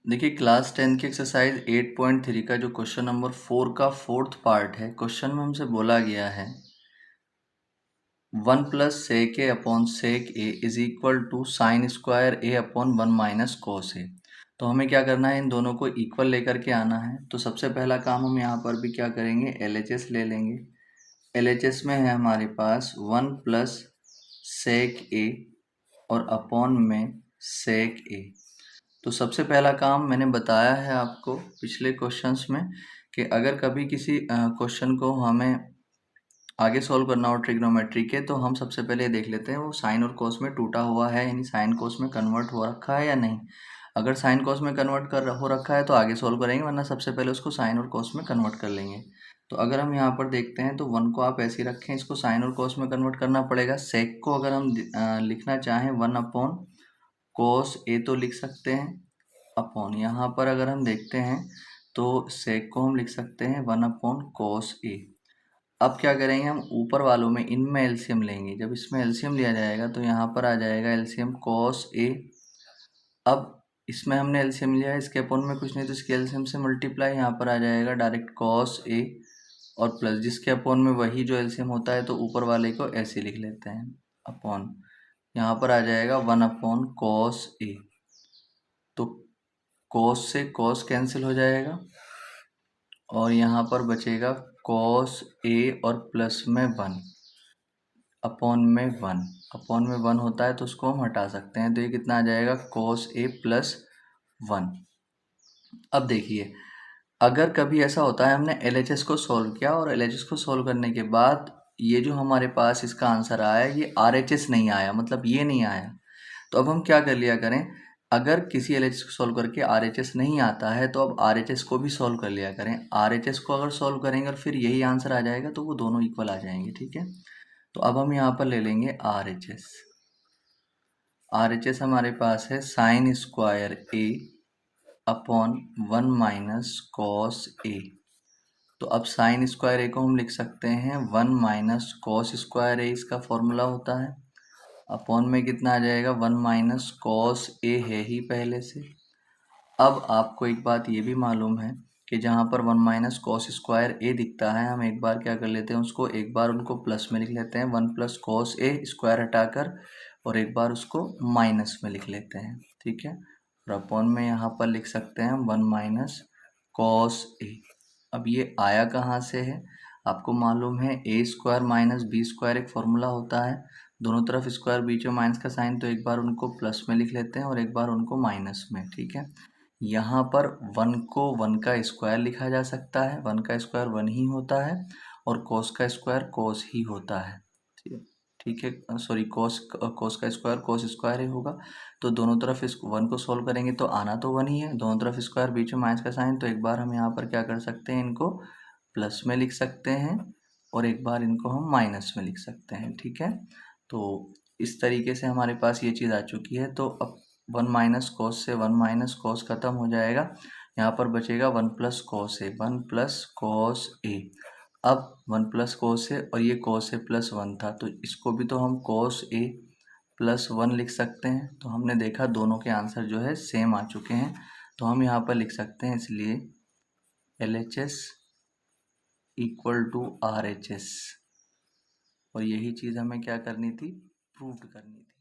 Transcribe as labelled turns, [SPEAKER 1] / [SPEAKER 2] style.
[SPEAKER 1] देखिए क्लास 10 की एक्सरसाइज 8.3 का जो क्वेश्चन नंबर 4 का फोर्थ पार्ट है। क्वेश्चन में हमसे बोला गया है 1 plus sec A upon sec A is equal to sine square A upon 1 minus cos A. तो हमें क्या करना है, इन दोनों को इक्वल लेकर के आना है। तो सबसे पहला काम हम यहाँ पर भी क्या करेंगे, LHS ले लेंगे। LHS में है हमारे पास 1 प्लस सेक ए और अपॉन में सेक ए। तो सबसे पहला काम मैंने बताया है आपको पिछले क्वेश्चंस में कि अगर कभी किसी क्वेश्चन को हमें आगे सॉल्व करना हो ट्रिग्नोमेट्री के, तो हम सबसे पहले देख लेते हैं वो साइन और कोस में टूटा हुआ है, यानी साइन कोस में कन्वर्ट हो रखा है या नहीं। अगर साइन कोस में कन्वर्ट हो रखा है तो आगे सॉल्व करेंगे, वरना सबसे पहले उसको साइन और कोस में कन्वर्ट कर लेंगे। तो अगर हम यहाँ पर देखते हैं तो 1 को आप ऐसे ही रखें, इसको साइन और कोस में कन्वर्ट करना पड़ेगा। सेक को अगर हम लिखना चाहें 1 अपॉन कोस ए तो लिख सकते हैं, अपॉन यहाँ पर अगर हम देखते हैं तो सेक को हम लिख सकते हैं 1 अपॉन कोस ए। अब क्या करेंगे, हम ऊपर वालों में इनमें एलसीएम लेंगे। जब इसमें एलसीएम लिया जाएगा तो यहाँ पर आ जाएगा एलसीएम कोस ए। अब इसमें हमने एलसीएम लिया है, इसके अपॉन में कुछ नहीं तो इसके एलसीएम से मल्टीप्लाई, यहाँ पर आ जाएगा डायरेक्ट कोस ए और प्लस जिसके अपॉन में वही जो एलसीएम होता है तो ऊपर वाले को ऐसे लिख लेते हैं अपॉन, यहाँ पर आ जाएगा 1 अपॉन कोस ए। तो कोस से कोस कैंसिल हो जाएगा और यहाँ पर बचेगा कोस ए और प्लस में 1 अपॉन में 1। अपॉन में 1 होता है तो उसको हम हटा सकते हैं, तो ये कितना आ जाएगा कोस ए प्लस 1। अब देखिए अगर कभी ऐसा होता है हमने LHS को सॉल्व किया और LHS को सॉल्व करने के बाद ये जो हमारे पास इसका आंसर आया ये RHS नहीं आया, मतलब ये नहीं आया, तो अब हम क्या कर लिया करें, अगर किसी LHS को सॉल्व करके RHS नहीं आता है तो अब RHS को भी सॉल्व कर लिया करें। RHS को अगर सॉल्व करेंगे और फिर यही आंसर आ जाएगा तो वो दोनों इक्वल आ जाएंगे, ठीक है। तो अब हम यहाँ पर ले लेंगे RHS। RHS हमारे पास है sign square A upon 1 minus cos A. तो अब साइन स्क्वायर ए को हम लिख सकते हैं 1 माइनस कॉस स्क्वायर ए, इसका फॉर्मूला होता है। अपॉन में कितना आ जाएगा, 1 माइनस कॉस ए है ही पहले से। अब आपको एक बात ये भी मालूम है कि जहाँ पर 1 माइनस कॉस स्क्वायर ए दिखता है, हम एक बार क्या कर लेते हैं उसको, एक बार उनको प्लस में लिख लेते हैं 1 प्लस कॉस ए स्क्वायर हटाकर, और एक बार उसको माइनस में लिख लेते हैं, ठीक है। और अपॉन में यहाँ पर लिख सकते हैं 1 माइनस कॉस ए। अब ये आया कहाँ से है, आपको मालूम है ए स्क्वायर माइनस बी स्क्वायर एक फॉर्मूला होता है, दोनों तरफ स्क्वायर बीच में माइनस का साइन, तो एक बार उनको प्लस में लिख लेते हैं और एक बार उनको माइनस में, ठीक है। यहाँ पर 1 को 1 का स्क्वायर लिखा जा सकता है, 1 का स्क्वायर 1 ही होता है और कोस का स्क्वायर कोस ही होता है, ठीक है। सॉरी, कोस का स्क्वायर कोस स्क्वायर ही होगा। तो दोनों तरफ इस 1 को सॉल्व करेंगे तो आना तो 1 ही है, दोनों तरफ स्क्वायर बीच में माइनस का साइन, तो एक बार हम यहाँ पर क्या कर सकते हैं, इनको प्लस में लिख सकते हैं और एक बार इनको हम माइनस में लिख सकते हैं, ठीक है। तो इस तरीके से हमारे पास ये चीज़ आ चुकी है। तो अब 1 माइनस कोस से 1 माइनस कोस खत्म हो जाएगा, यहाँ पर बचेगा 1 प्लस कोस ए, 1 प्लस कोस ए। अब 1 प्लस कोस ए और ये कोस ए प्लस 1 था, तो इसको भी तो हम कोस ए प्लस 1 लिख सकते हैं। तो हमने देखा दोनों के आंसर जो है सेम आ चुके हैं, तो हम यहाँ पर लिख सकते हैं, इसलिए LHS इक्वल टू RHS। और यही चीज़ हमें क्या करनी थी, प्रूव करनी थी।